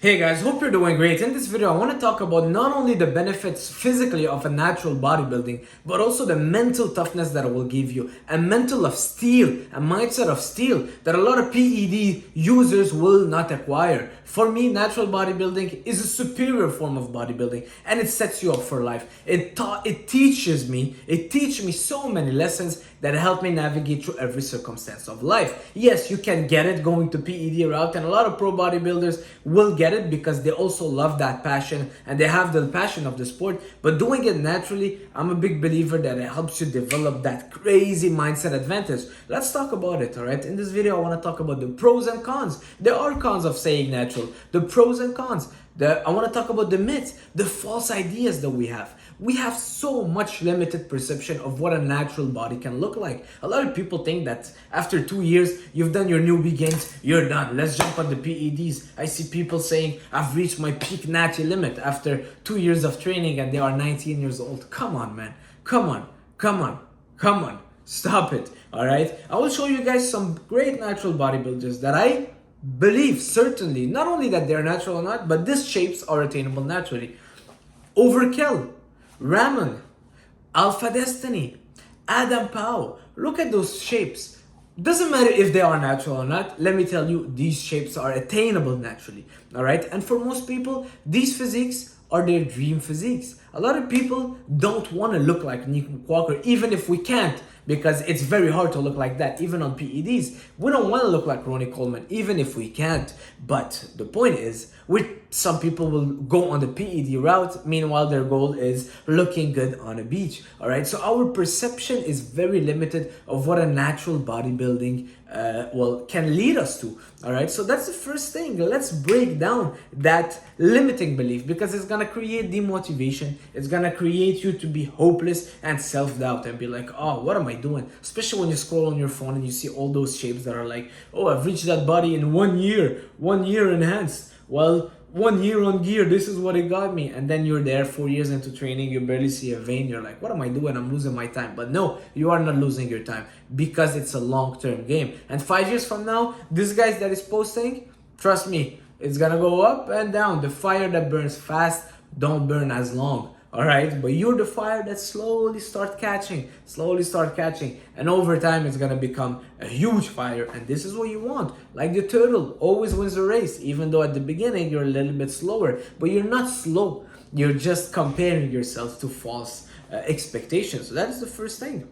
Hey guys, hope you're doing great. In this video, I want to talk about not only the benefits physically of a natural bodybuilding, but also the mental toughness that it will give you. A mental of steel, a mindset of steel that a lot of PED users will not acquire. For me, natural bodybuilding is a superior form of bodybuilding and it sets you up for life. It teaches me so many lessons that help me navigate through every circumstance of life. Yes, you can get it going to PED route, and a lot of pro bodybuilders will get it because they also love that passion and they have the passion of the sport. But doing it naturally, I'm a big believer that it helps you develop that crazy mindset advantage. Let's talk about it, all right? In this video, I want to talk about the pros and cons. There are cons of saying natural, the pros and cons. I want to talk about the myths, the false ideas that we have. We have so much limited perception of what a natural body can look like. A lot of people think that after 2 years, you've done your newbie gains, you're done. Let's jump on the PEDs. I see people saying, I've reached my peak natty limit after 2 years of training and they are 19 years old. Come on, man. Come on. Stop it. All right. I will show you guys some great natural bodybuilders that I believe certainly, not only that they're natural or not, but these shapes are attainable naturally. Overkill, Ramen, Alpha Destiny, Adam Pao. Look at those shapes. Doesn't matter if they are natural or not. Let me tell you, these shapes are attainable naturally. All right. And for most people, these physiques are their dream physiques. A lot of people don't want to look like Nick Walker, even if we can't, because it's very hard to look like that, even on PEDs. We don't want to look like Ronnie Coleman, even if we can't. But the point is, some people will go on the PED route, meanwhile their goal is looking good on a beach. All right, so our perception is very limited of what a natural bodybuilding can lead us to. All right, so that's the first thing. Let's break down that limiting belief, because it's gonna create demotivation. It's gonna create you to be hopeless and self-doubt and be like, oh, what am I doing? Especially when you scroll on your phone and you see all those shapes that are like, oh, I've reached that body in 1 year, 1 year enhanced. Well, 1 year on gear, this is what it got me. And then you're there 4 years into training, you barely see a vein. You're like, what am I doing? I'm losing my time. But no, you are not losing your time, because it's a long-term game. And 5 years from now, this guy that is posting, trust me, it's gonna go up and down. The fire that burns fast don't burn as long. All right, but you're the fire that slowly start catching, and over time it's gonna become a huge fire. And this is what you want. Like the turtle always wins the race, even though at the beginning you're a little bit slower, but you're not slow. You're just comparing yourself to false expectations. So that is the first thing.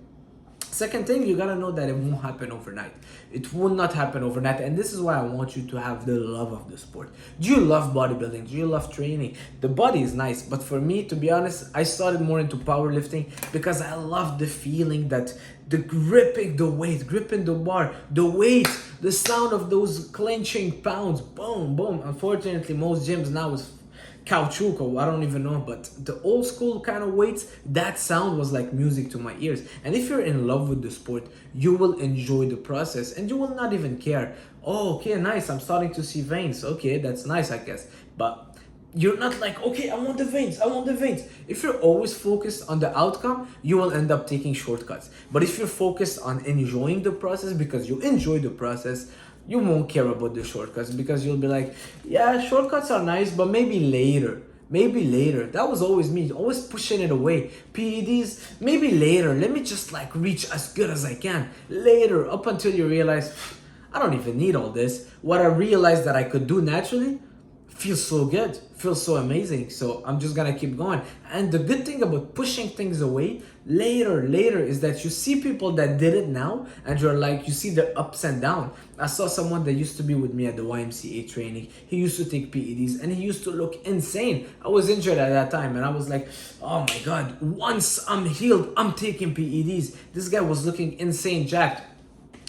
Second thing, you gotta know that it won't happen overnight. It will not happen overnight, and this is why I want you to have the love of the sport. Do you love bodybuilding? Do you love training? The body is nice, but for me, to be honest, I started more into powerlifting because I love the feeling that the gripping the bar, the weight, the sound of those clenching pounds, boom, boom. Unfortunately, most gyms now is caoutchouc, or I don't even know, but the old school kind of weights, that sound was like music to my ears. And if you're in love with the sport, you will enjoy the process and you will not even care. Oh, okay, nice, I'm starting to see veins. Okay, that's nice, I guess. But you're not like, okay, I want the veins. If you're always focused on the outcome, you will end up taking shortcuts. But if you're focused on enjoying the process, because you enjoy the process, you won't care about the shortcuts, because you'll be like, yeah, shortcuts are nice, but maybe later. That was always me, always pushing it away. PEDs, maybe later. Let me just like reach as good as I can later, up until you realize, I don't even need all this. What I realized that I could do naturally feels so good, feels so amazing. So I'm just gonna keep going. And the good thing about pushing things away later is that you see people that did it now, and you're like, you see the ups and downs. I saw someone that used to be with me at the YMCA training. He used to take PEDs and he used to look insane. I was injured at that time and I was like, oh my God, once I'm healed, I'm taking PEDs. This guy was looking insane, jacked.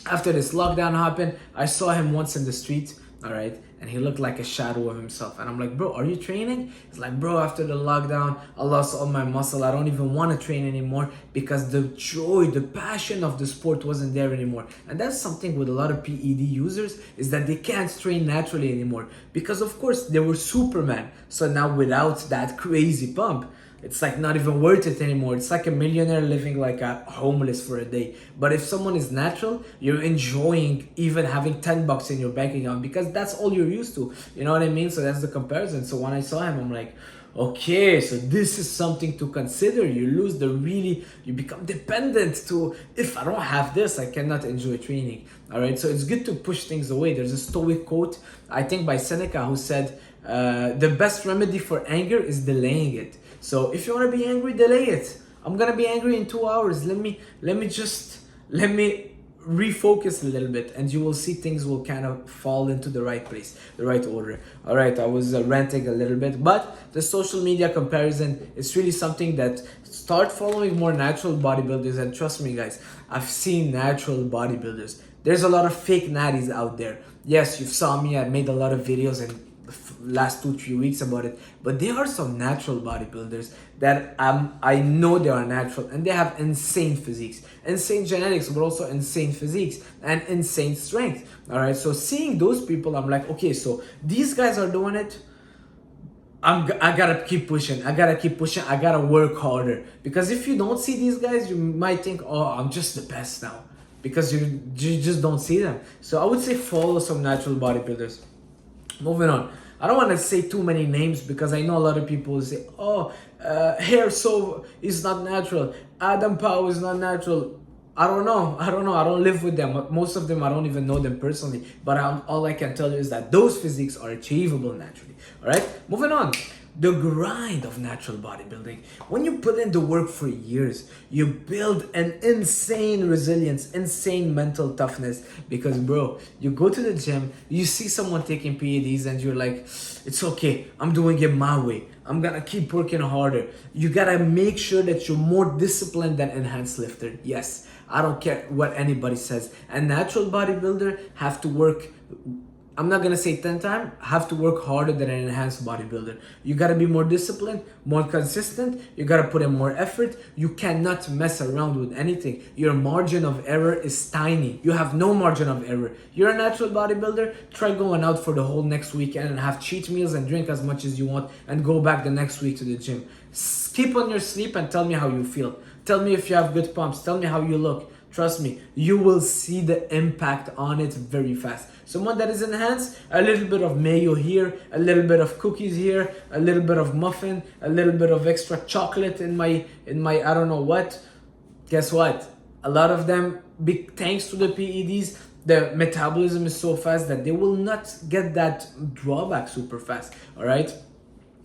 After this lockdown happened, I saw him once in the street, all right, and he looked like a shadow of himself. And I'm like, bro, are you training? He's like, bro, after the lockdown, I lost all my muscle. I don't even want to train anymore, because the joy, the passion of the sport wasn't there anymore. And that's something with a lot of PED users, is that they can't train naturally anymore, because of course they were Superman. So now without that crazy pump, It's like not even worth it anymore. It's like a millionaire living like a homeless for a day. But if someone is natural, you're enjoying even having 10 bucks in your bank account because that's all you're used to. You know what I mean? So that's the comparison. So when I saw him, I'm like, okay, so this is something to consider. You become dependent to, if I don't have this, I cannot enjoy training. All right, so it's good to push things away. There's a Stoic quote, I think by Seneca, who said, the best remedy for anger is delaying it. So if you want to be angry, delay it. I'm gonna be angry in 2 hours. Let me refocus a little bit, and you will see things will kind of fall into the right place, the right order. All right, I was ranting a little bit, but the social media comparison is really something that start following more natural bodybuilders. And trust me, guys, I've seen natural bodybuilders. There's a lot of fake natties out there. Yes, you saw me. I made a lot of videos and last 2-3 weeks about it, but there are some natural bodybuilders that I know they are natural and they have insane physiques, insane genetics, but also insane physiques and insane strength. All right, so seeing those people, I'm like, okay, so these guys are doing it. I gotta keep pushing. I gotta work harder, because if you don't see these guys, you might think, oh, I'm just the best now, because you just don't see them. So I would say follow some natural bodybuilders. Moving on. I don't want to say too many names because I know a lot of people will say, oh, Hair So is not natural. Adam Powell is not natural. I don't know. I don't live with them. Most of them, I don't even know them personally. But all I can tell you is that those physiques are achievable naturally. All right? Moving on. The grind of natural bodybuilding. When you put in the work for years, you build an insane resilience, insane mental toughness. Because bro, you go to the gym, you see someone taking PEDs and you're like, it's okay, I'm doing it my way. I'm gonna keep working harder. You gotta make sure that you're more disciplined than enhanced lifter. Yes, I don't care what anybody says. A natural bodybuilder have to work, I'm not gonna say 10 times, have to work harder than an enhanced bodybuilder. You gotta be more disciplined, more consistent, you gotta put in more effort. You cannot mess around with anything. Your margin of error is tiny. You have no margin of error. You're a natural bodybuilder, try going out for the whole next weekend and have cheat meals and drink as much as you want and go back the next week to the gym. Skip on your sleep and tell me how you feel. Tell me if you have good pumps, tell me how you look. Trust me, you will see the impact on it very fast. Someone that is enhanced, a little bit of mayo here, a little bit of cookies here, a little bit of muffin, a little bit of extra chocolate in my I don't know what. Guess what? A lot of them, big thanks to the PEDs, the metabolism is so fast that they will not get that drawback super fast. All right.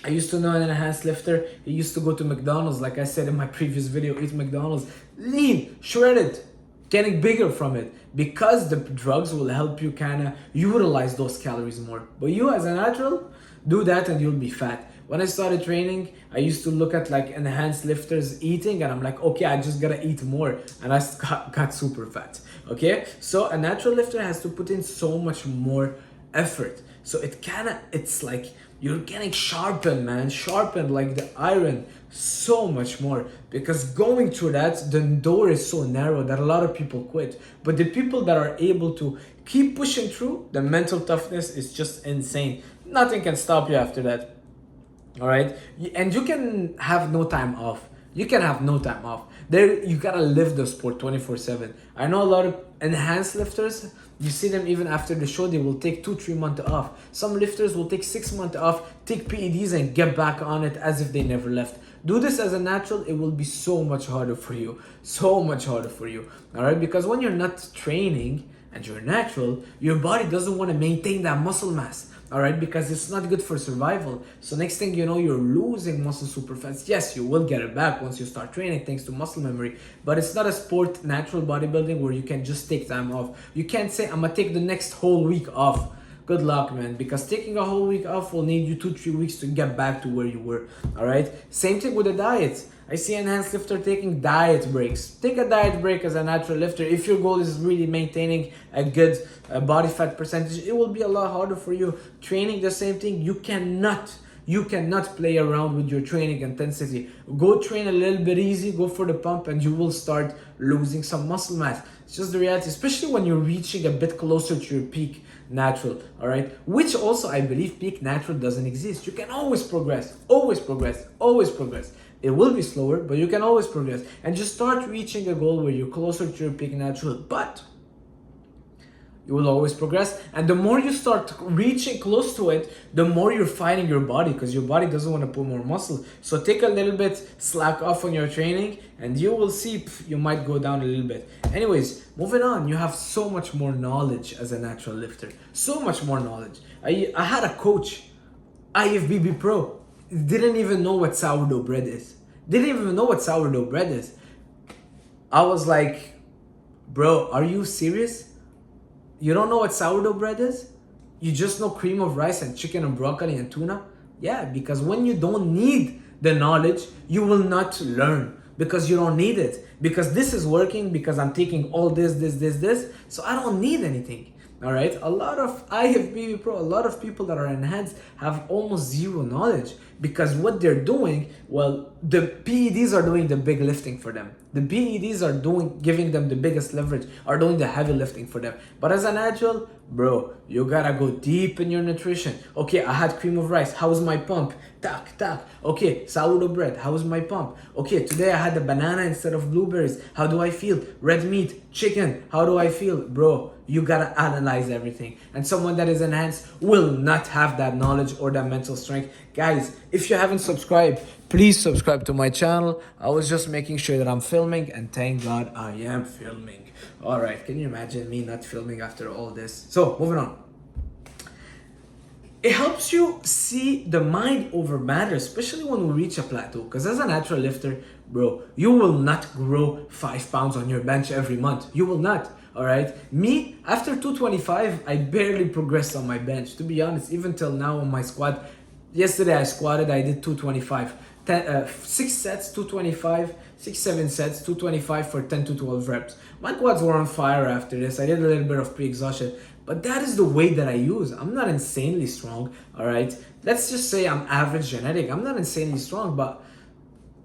I used to know an enhanced lifter. He used to go to McDonald's, like I said in my previous video, eat McDonald's, lean, shredded, getting bigger from it, because the drugs will help you kind of utilize those calories more. But you as a natural, do that and you'll be fat. When I started training, I used to look at like enhanced lifters eating and I'm like, okay, I just gotta eat more, and I got super fat. Okay, so a natural lifter has to put in so much more effort. So it's like you're getting sharpened, man, sharpened like the iron, so much more. Because going through that, the door is so narrow that a lot of people quit. But the people that are able to keep pushing through, the mental toughness is just insane. Nothing can stop you after that. All right, and you can have no time off. You can have no time off. There, you gotta live the sport 24/7. I know a lot of enhanced lifters. You see them even after the show, they will take 2-3 months off. Some lifters will take 6 months off, take PEDs and get back on it as if they never left. Do this as a natural, it will be so much harder for you. So much harder for you. All right, because when you're not training and you're natural, your body doesn't want to maintain that muscle mass. All right, because it's not good for survival. So next thing you know, you're losing muscle super fast. Yes, you will get it back once you start training thanks to muscle memory, but it's not a sport, natural bodybuilding, where you can just take time off. You can't say, I'm gonna take the next whole week off. Good luck, man, because taking a whole week off will need you 2-3 weeks to get back to where you were. All right, same thing with the diet. I see enhanced lifter taking diet breaks. Take a diet break as a natural lifter. If your goal is really maintaining a good body fat percentage, it will be a lot harder for you. Training, the same thing. You cannot You cannot play around with your training intensity. Go train a little bit easy, go for the pump, and you will start losing some muscle mass. It's just the reality, especially when you're reaching a bit closer to your peak natural, all right? Which also, I believe peak natural doesn't exist. You can always progress, always progress, always progress. It will be slower, but you can always progress. And just start reaching a goal where you're closer to your peak natural. But you will always progress. And the more you start reaching close to it, the more you're fighting your body, because your body doesn't want to put more muscle. So take a little bit slack off on your training and you will see you might go down a little bit. Anyways, moving on, you have so much more knowledge as a natural lifter. So much more knowledge. I had a coach, IFBB Pro, didn't even know what sourdough bread is. Didn't even know what sourdough bread is. I was like, bro, are you serious? You don't know what sourdough bread is? You just know cream of rice and chicken and broccoli and tuna? Yeah, because when you don't need the knowledge, you will not learn, because you don't need it. Because this is working, because I'm taking all this. So I don't need anything. All right, a lot of IFBB Pro, a lot of people that are enhanced have almost zero knowledge, because what they're doing, well, the PEDs are doing the big lifting for them. The PEDs are giving them the biggest leverage, are doing the heavy lifting for them. But as a natural, bro, you gotta go deep in your nutrition. Okay, I had cream of rice. How's my pump? Tack. Okay, sourdough bread. How's my pump? Okay, today I had a banana instead of blueberries. How do I feel? Red meat, chicken. How do I feel? Bro, you gotta analyze everything. And someone that is enhanced will not have that knowledge or that mental strength. Guys, if you haven't subscribed, please subscribe to my channel. I was just making sure that I'm filming, and thank God I am filming. All right, can you imagine me not filming after all this? So, moving on. It helps you see the mind over matter, especially when we reach a plateau. Because as a natural lifter, bro, you will not grow 5 pounds on your bench every month. You will not. All right. Me, after 225, I barely progressed on my bench. To be honest, even till now on my squat. Yesterday I squatted, I did 225. 6 sets, 225, 6-7 sets, 225 for 10 to 12 reps. My quads were on fire after this. I did a little bit of pre-exhaustion, but that is the weight that I use. I'm not insanely strong, all right? Let's just say I'm average genetic. I'm not insanely strong, but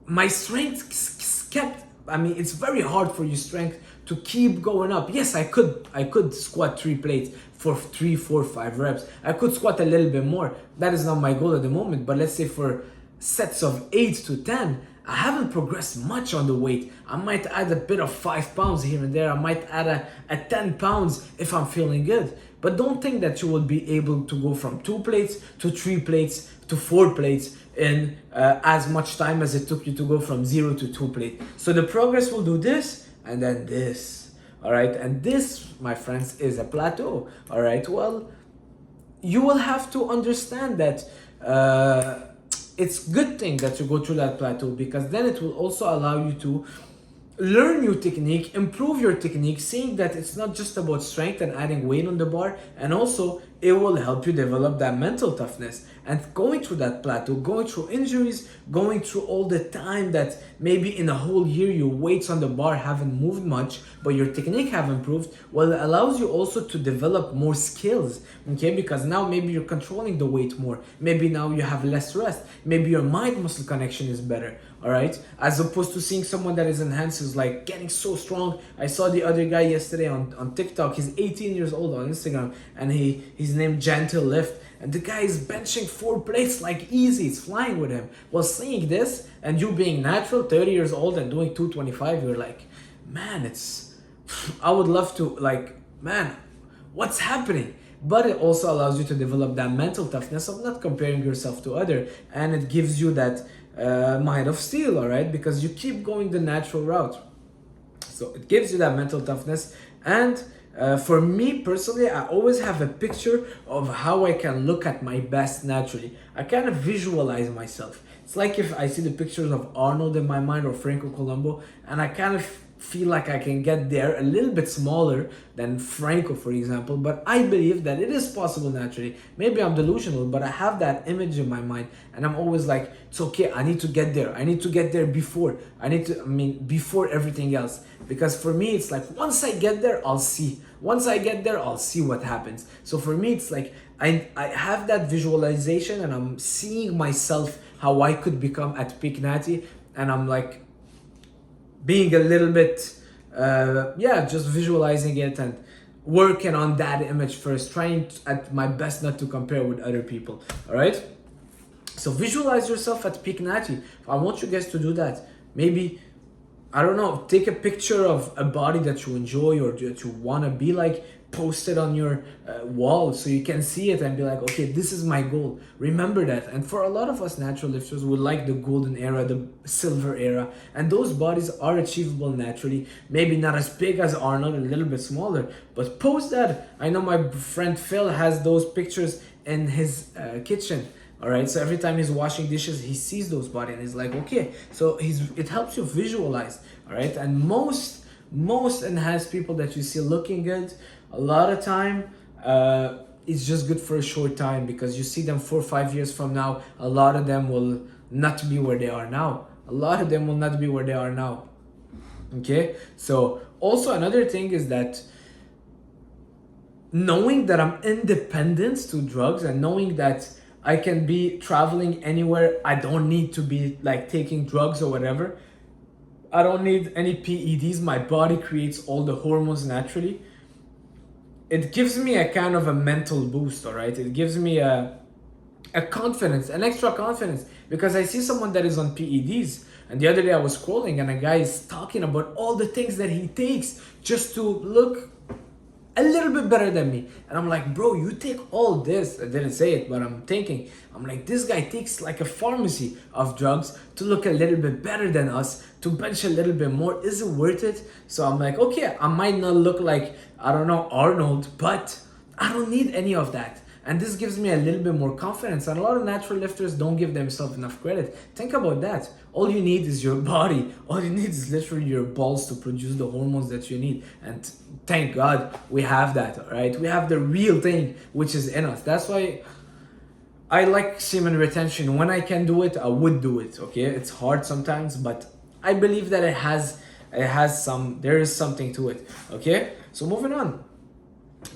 my strength kept, it's very hard for your strength to keep going up. Yes, I could squat 3 plates for 3, 4, 5 reps. I could squat a little bit more. That is not my goal at the moment, but let's say for sets of 8 to 10, I haven't progressed much on the weight. I might add a bit of 5 pounds here and there. I might add a 10 pounds if I'm feeling good. But don't think that you will be able to go from 2 plates to 3 plates to 4 plates in as much time as it took you to go from 0 to 2 plates. So the progress will do this and then this. All right, and this, my friends, is a plateau. All right, well, you will have to understand that it's a good thing that you go through that plateau, because then it will also allow you to learn new technique, improve your technique, seeing that it's not just about strength and adding weight on the bar, and also it will help you develop that mental toughness. And going through that plateau, going through injuries, going through all the time that maybe in a whole year your weights on the bar haven't moved much, but your technique have improved, well, it allows you also to develop more skills, okay? Because now maybe you're controlling the weight more. Maybe now you have less rest. Maybe your mind-muscle connection is better, all right? As opposed to seeing someone that is enhanced, who's like getting so strong. I saw the other guy yesterday on TikTok. He's 18 years old on Instagram, and he's named Gentle Lift. And the guy is benching 4 plates like easy. It's flying with him. Well, seeing this and you being natural, 30 years old and doing 225, you're like, man, I would love to, like, man, what's happening? But it also allows you to develop that mental toughness of not comparing yourself to other. And it gives you that mind of steel, all right? Because you keep going the natural route. So it gives you that mental toughness. And for me personally, I always have a picture of how I can look at my best naturally. I kind of visualize myself. It's like if I see the pictures of Arnold in my mind or Franco Colombo, and I kind of feel like I can get there a little bit smaller than Franco, for example, but I believe that it is possible naturally. Maybe I'm delusional, but I have that image in my mind, and I'm always like, it's okay, I need to get there. I need to get there before everything else. Because for me, it's like, once I get there, I'll see. Once I get there, I'll see what happens. So for me, it's like, I have that visualization, and I'm seeing myself how I could become at peak natty, and I'm like being a little bit just visualizing it and working on that image first, trying at my best not to compare with other people. All right, so visualize yourself at peak natty. I want you guys to do that. Maybe, I don't know, take a picture of a body that you enjoy or that you want to be like, post it on your wall so you can see it and be like, okay, this is my goal. Remember that. And for a lot of us natural lifters, we like the golden era, the silver era, and those bodies are achievable naturally. Maybe not as big as Arnold, a little bit smaller, but post that. I know my friend Phil has those pictures in his kitchen. All right, so every time he's washing dishes, he sees those bodies and he's like, okay, so it helps you visualize. All right, and most enhanced people that you see looking good, a lot of time it's just good for a short time, because you see them 4 or 5 years from now, a lot of them will not be where they are now. A lot of them will not be where they are now. Okay, so also another thing is that knowing that I'm independent to drugs, and knowing that I can be traveling anywhere, I don't need to be like taking drugs or whatever. I don't need any PEDs. My body creates all the hormones naturally. It gives me a kind of a mental boost, all right? It gives me a confidence, an extra confidence, because I see someone that is on PEDs. And the other day I was scrolling and a guy is talking about all the things that he takes just to look a little bit better than me. And I'm like, bro, you take all this. I didn't say it, but I'm thinking, I'm like, this guy takes like a pharmacy of drugs to look a little bit better than us, to bench a little bit more. Is it worth it? So I'm like, okay, I might not look like, I don't know, Arnold, but I don't need any of that. And this gives me a little bit more confidence. And a lot of natural lifters don't give themselves enough credit. Think about that. All you need is your body. All you need is literally your balls to produce the hormones that you need. And thank God we have that, all right? We have the real thing, which is in us. That's why I like semen retention. When I can do it, I would do it, okay? It's hard sometimes, but I believe that there is something to it, okay? So moving on.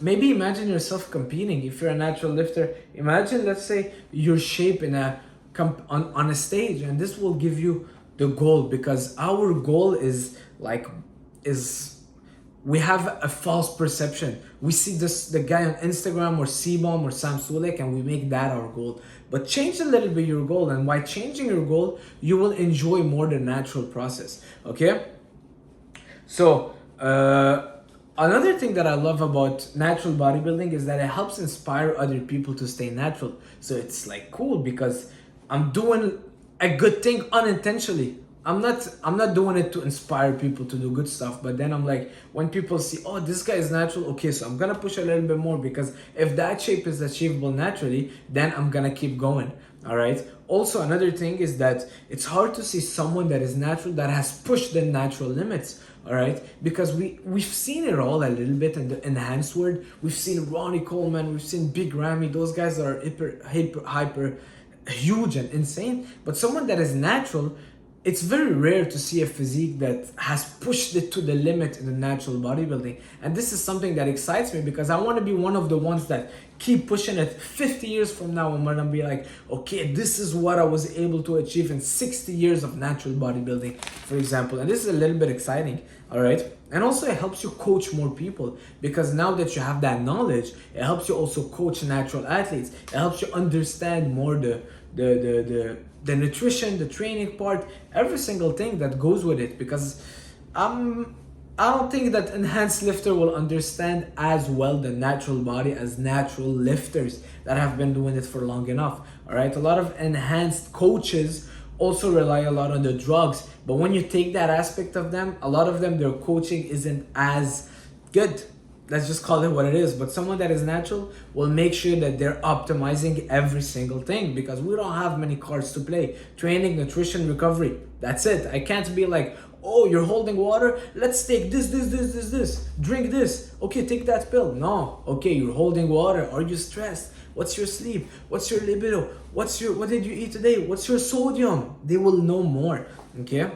Maybe imagine yourself competing. If you're a natural lifter, imagine, let's say, your shape in on a stage, and this will give you the goal, because our goal is we have a false perception. We see the guy on Instagram or C-Bomb or Sam Sulek, and we make that our goal. But change a little bit your goal, and by changing your goal, you will enjoy more the natural process, okay? So another thing that I love about natural bodybuilding is that it helps inspire other people to stay natural. So it's like cool, because I'm doing a good thing unintentionally. I'm not doing it to inspire people to do good stuff, but then I'm like, when people see, oh, this guy is natural, okay, so I'm gonna push a little bit more, because if that shape is achievable naturally, then I'm gonna keep going. All right. Also, another thing is that it's hard to see someone that is natural that has pushed the natural limits. All right, because we've seen it all a little bit in the enhanced world. We've seen Ronnie Coleman, we've seen Big Ramy. Those guys are hyper huge and insane. But someone that is natural, it's very rare to see a physique that has pushed it to the limit in the natural bodybuilding. And this is something that excites me, because I want to be one of the ones that keep pushing it 50 years from now. I'm going to be like, okay, this is what I was able to achieve in 60 years of natural bodybuilding, for example. And this is a little bit exciting, all right? And also it helps you coach more people, because now that you have that knowledge, it helps you also coach natural athletes. It helps you understand more the nutrition, the training part, every single thing that goes with it, because I don't think that enhanced lifter will understand as well the natural body as natural lifters that have been doing it for long enough. All right, a lot of enhanced coaches also rely a lot on the drugs, but when you take that aspect of them, a lot of them, their coaching isn't as good. Let's just call it what it is. But someone that is natural will make sure that they're optimizing every single thing, because we don't have many cards to play. Training, nutrition, recovery, that's it. I can't be like, oh, you're holding water, let's take this, drink this, okay, take that pill. No, okay, you're holding water, are you stressed? What's your sleep? What's your libido? What did you eat today? What's your sodium? They will know more, okay?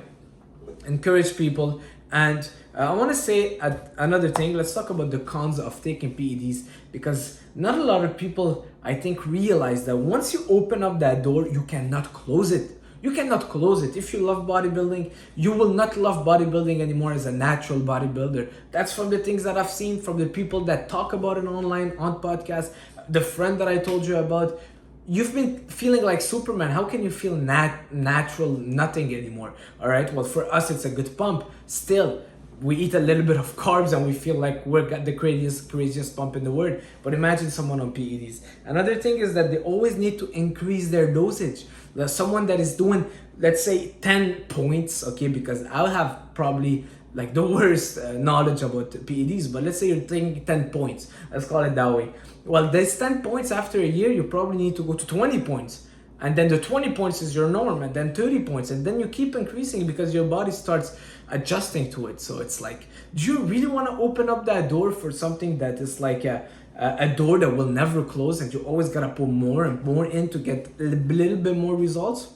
Encourage people. And I want to say another thing. Let's talk about the cons of taking PEDs, because not a lot of people I think, realize that once you open up that door, you cannot close it. You cannot close it. If you love bodybuilding, you will not love bodybuilding anymore as a natural bodybuilder. That's from the things that I've seen, from the people that talk about it online, on podcasts, the friend that I told you about. You've been feeling like Superman. How can you feel natural nothing anymore? All right. Well, for us, it's a good pump. Still, we eat a little bit of carbs and we feel like we're got the craziest pump in the world. But imagine someone on PEDs. Another thing is that they always need to increase their dosage. There's someone that is doing, let's say, 10 points, okay, because I'll have probably like the worst knowledge about PEDs, but let's say you're taking 10 points. Let's call it that way. Well, there's 10 points after a year, you probably need to go to 20 points. And then the 20 points is your norm, and then 30 points. And then you keep increasing because your body starts adjusting to it. So it's like, do you really want to open up that door for something that is like a door that will never close, and you always got to put more and more in to get a little bit more results?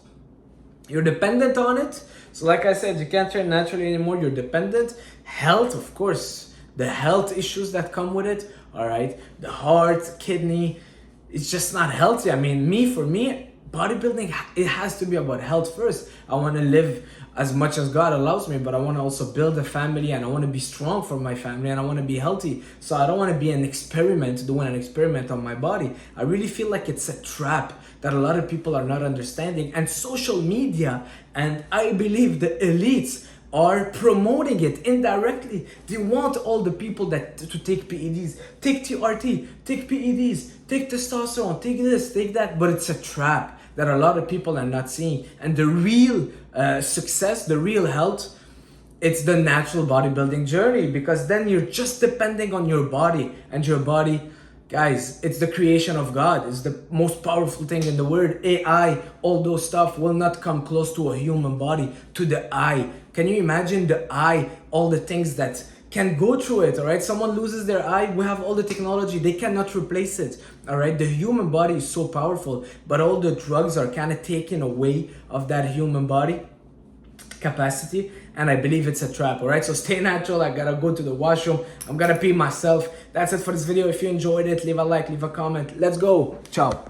You're dependent on it. So like I said, you can't train naturally anymore. You're dependent. Health, of course, the health issues that come with it. All right. The heart, kidney, it's just not healthy. I mean, for me, bodybuilding, it has to be about health first. I want to live as much as God allows me, but I want to also build a family, and I want to be strong for my family, and I want to be healthy. So I don't want to be doing an experiment on my body. I really feel like it's a trap that a lot of people are not understanding, and social media, and I believe the elites are promoting it indirectly. They want all the people that to take PEDs, take TRT, take PEDs, take testosterone, take this, take that, but it's a trap that a lot of people are not seeing. And the real success, the real health, it's the natural bodybuilding journey, because then you're just depending on your body, and your body, guys, it's the creation of God. It's the most powerful thing in the world. AI, all those stuff will not come close to a human body, to the eye. Can you imagine the eye, all the things that can go through it, all right? Someone loses their eye, we have all the technology, they cannot replace it, all right? The human body is so powerful, but all the drugs are kind of taken away of that human body capacity, and I believe it's a trap. All right, so stay natural. I gotta go to the washroom, I'm gonna pee myself. That's it for this video. If you enjoyed it, leave a like, leave a comment. Let's go. Ciao.